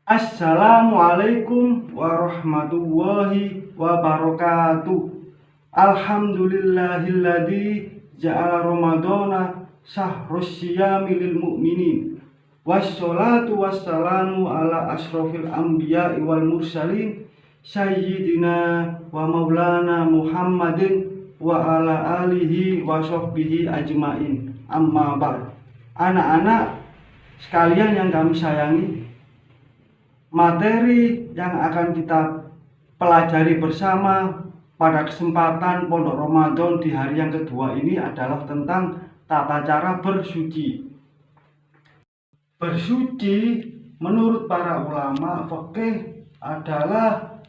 Assalamualaikum warahmatullahi wabarakatuh. Alhamdulillahilladzi ja'ala Ramadhana syahrus syiyami lil mu'minin. Wassalatu wassalamu ala asrofil anbiya'i wal mursalin sayyidina wa maulana Muhammadin wa ala alihi wa sahbihi ajmain. Amma ba'd. Anak-anak sekalian yang kami sayangi, materi yang akan kita pelajari bersama pada kesempatan Pondok Ramadan di hari yang kedua ini adalah tentang tata cara bersuci. Bersuci menurut para ulama fikih adalah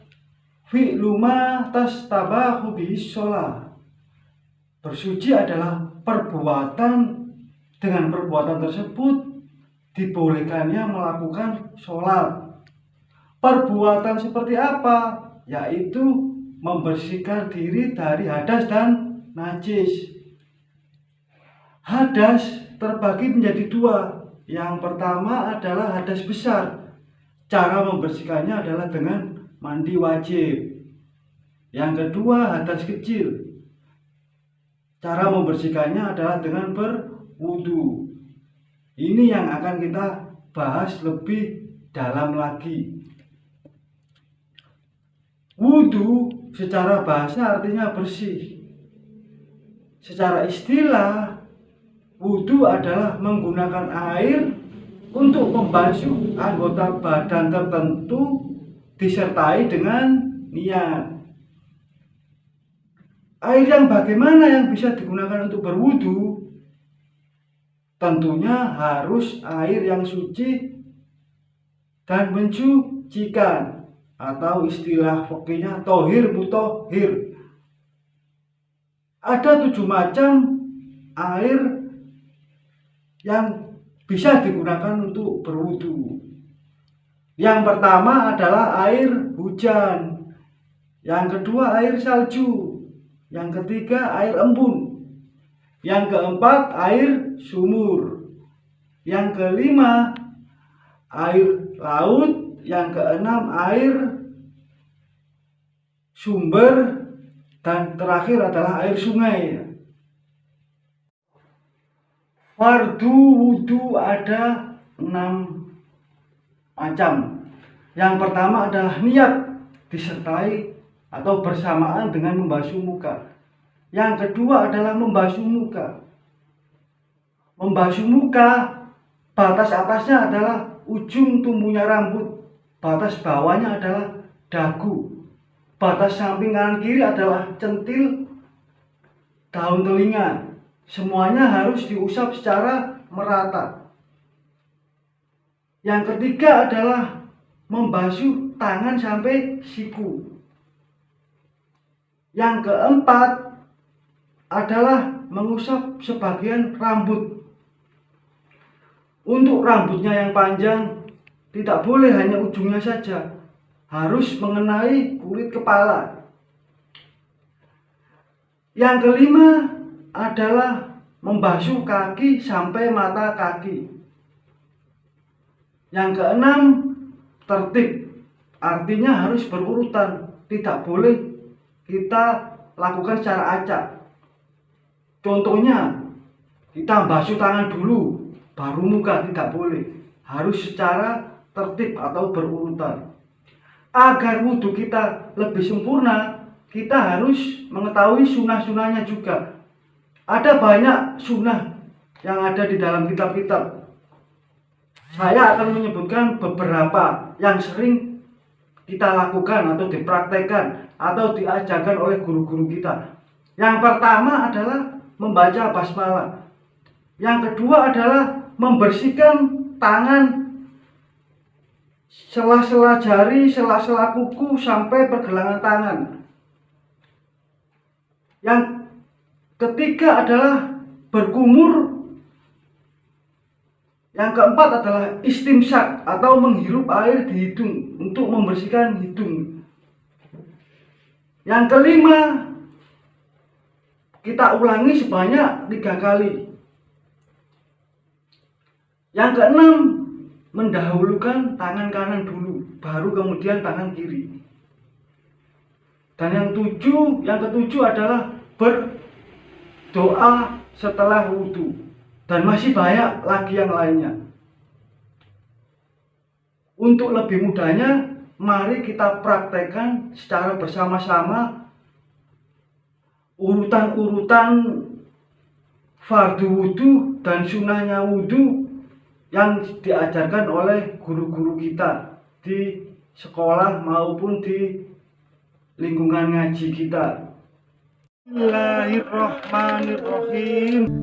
fi'lu ma tastabahu bihis shalah. Bersuci adalah perbuatan, dengan perbuatan tersebut dibolehkannya melakukan sholat. Perbuatan seperti apa? Yaitu membersihkan diri dari hadas dan najis. Hadas terbagi menjadi dua. Yang pertama adalah hadas besar. Cara membersihkannya adalah dengan mandi wajib. Yang kedua hadas kecil. Cara membersihkannya adalah dengan berwudu. Ini yang akan kita bahas lebih dalam lagi. Wudu secara bahasa artinya bersih. Secara istilah, wudu adalah menggunakan air untuk membasuh anggota badan tertentu disertai dengan niat. Air yang bagaimana yang bisa digunakan untuk berwudu? Tentunya harus air yang suci dan mensucikan, atau istilah fikihnya tohir mutohir. Ada 7 macam air yang bisa digunakan untuk berwudu. Yang pertama adalah air hujan, yang kedua air salju, yang ketiga air embun, yang keempat air sumur, yang kelima air laut, yang keenam air sumber, dan terakhir adalah air sungai. Fardu wudu ada 6 macam. Yang pertama adalah niat disertai atau bersamaan dengan membasuh muka. Yang kedua adalah membasuh muka. Membasuh muka, batas atasnya adalah ujung tumbuhnya rambut, batas bawahnya adalah dagu, batas samping kanan kiri adalah centil daun telinga. Semuanya harus diusap secara merata. Yang ketiga adalah membasuh tangan sampai siku. Yang keempat adalah mengusap sebagian rambut. Untuk rambutnya yang panjang, tidak boleh hanya ujungnya saja, harus mengenai kulit kepala. Yang kelima adalah membasuh kaki sampai mata kaki. Yang keenam, tertib, artinya harus berurutan, tidak boleh kita lakukan secara acak. Contohnya, kita basuh tangan dulu baru muka, tidak boleh, harus secara tertib atau berurutan. Agar wudhu kita lebih sempurna, kita harus mengetahui sunnah-sunnahnya juga. Ada banyak sunnah yang ada di dalam kitab-kitab. Saya akan menyebutkan beberapa yang sering kita lakukan atau dipraktekkan atau diajarkan oleh guru-guru kita. Yang pertama adalah membaca basmalah. Yang kedua adalah membersihkan tangan, sela-sela jari, sela-sela kuku sampai pergelangan tangan. Yang ketiga adalah berkumur. Yang keempat adalah istimsak atau menghirup air di hidung untuk membersihkan hidung. Yang kelima, kita ulangi sebanyak 3 kali. Yang keenam, mendahulukan tangan kanan dulu, baru kemudian tangan kiri. Dan yang ketujuh adalah berdoa setelah wudhu. Dan masih banyak lagi yang lainnya. Untuk lebih mudahnya, mari kita praktekkan secara bersama-sama urutan-urutan fardu wudhu dan sunnahnya wudhu yang diajarkan oleh guru-guru kita di sekolah maupun di lingkungan ngaji kita. Bismillahirrahmanirrahim.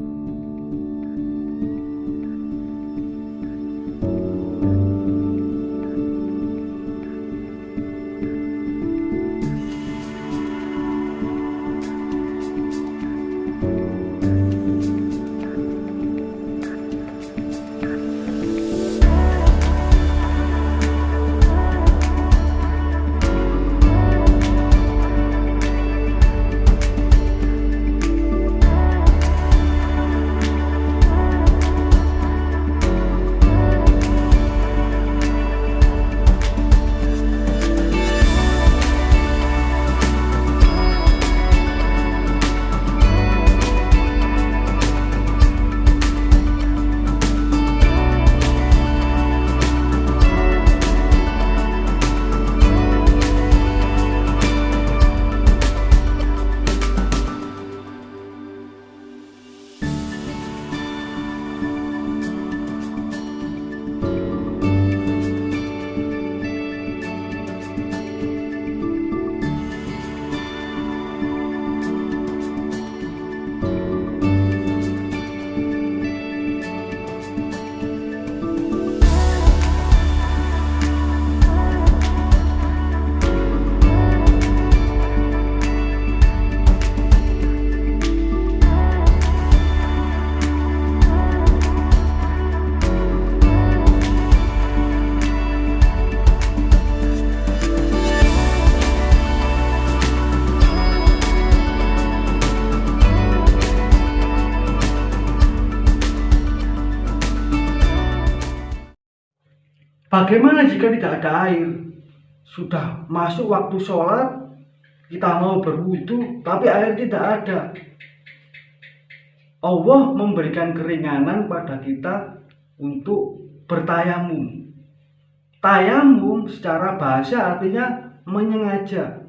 Bagaimana jika tidak ada air? Sudah masuk waktu sholat, kita mau berwudu, tapi air tidak ada. Allah memberikan keringanan pada kita untuk bertayamum. Tayamum secara bahasa artinya menyengaja.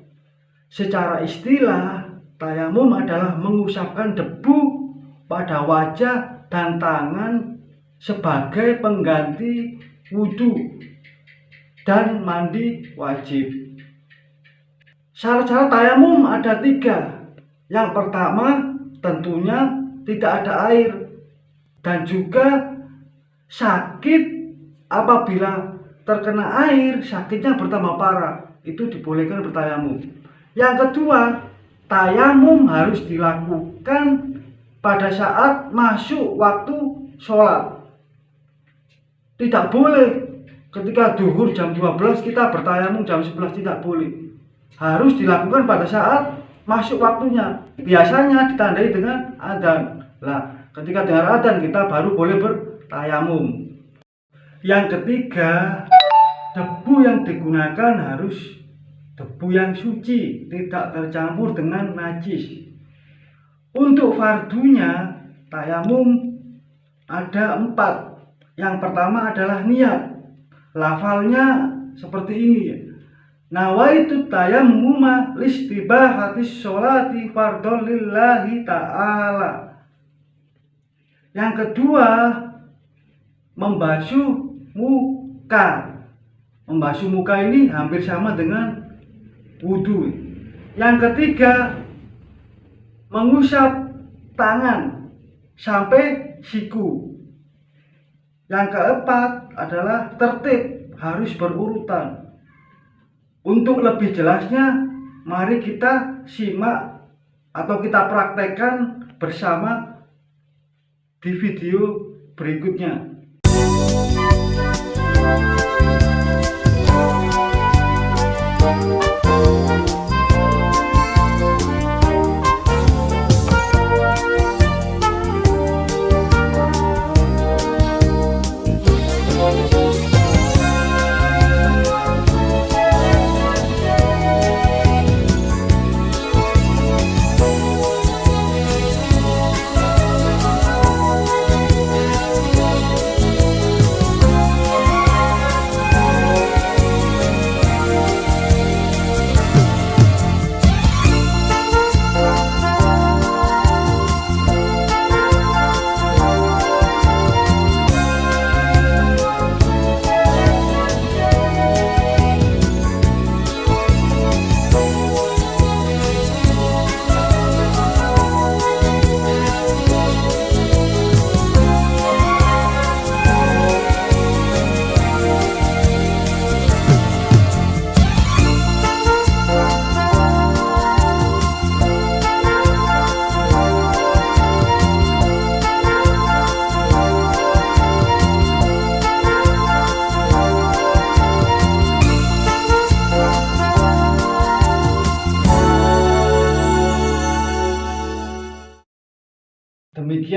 Secara istilah, tayamum adalah mengusapkan debu pada wajah dan tangan sebagai pengganti wudhu dan mandi wajib. Syarat-syarat tayamum ada 3. Yang pertama tentunya tidak ada air, dan juga sakit. Apabila terkena air, sakitnya bertambah parah, itu dibolehkan bertayamum. Yang kedua, tayamum harus dilakukan pada saat masuk waktu sholat. Tidak boleh ketika duhur jam 12 kita bertayamum jam 11, tidak boleh. Harus dilakukan pada saat masuk waktunya. Biasanya ditandai dengan adzan. Nah, ketika dengar adzan kita baru boleh bertayamum. Yang ketiga, debu yang digunakan harus debu yang suci, tidak tercampur dengan najis. Untuk fardunya tayamum ada 4. Yang pertama adalah niat. Lafalnya seperti ini ya. Nawaitu tayammuma listibahatis sholati fardhon lillahi ta'ala. Yang kedua, membasuh muka. Membasuh muka ini hampir sama dengan wudhu. Yang ketiga, mengusap tangan sampai siku. Yang keempat adalah tertib, harus berurutan. Untuk lebih jelasnya, mari kita simak atau kita praktekkan bersama di video berikutnya.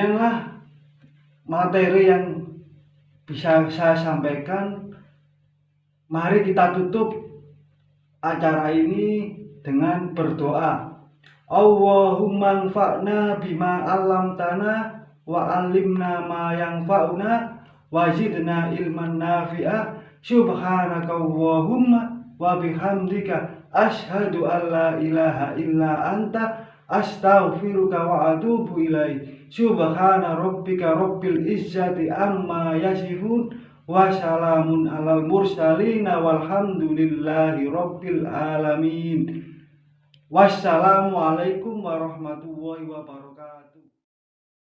Demikianlah materi yang bisa saya sampaikan. Mari kita tutup acara ini dengan berdoa. Allahumma anfa'na bima 'allamtana wa 'allimna ma yanfa'una wa zidna ilman nafi'a. Subhanaka Allahumma wa bihamdika asyhadu an la ilaha illa anta astaghfiruka wa atubu ilaik. Subhana rabbika rabbil izzati amma yasifun wa salamun alal mursalin walhamdulillahi rabbil alamin. Wassalamualaikum warahmatullahi wabarakatuh.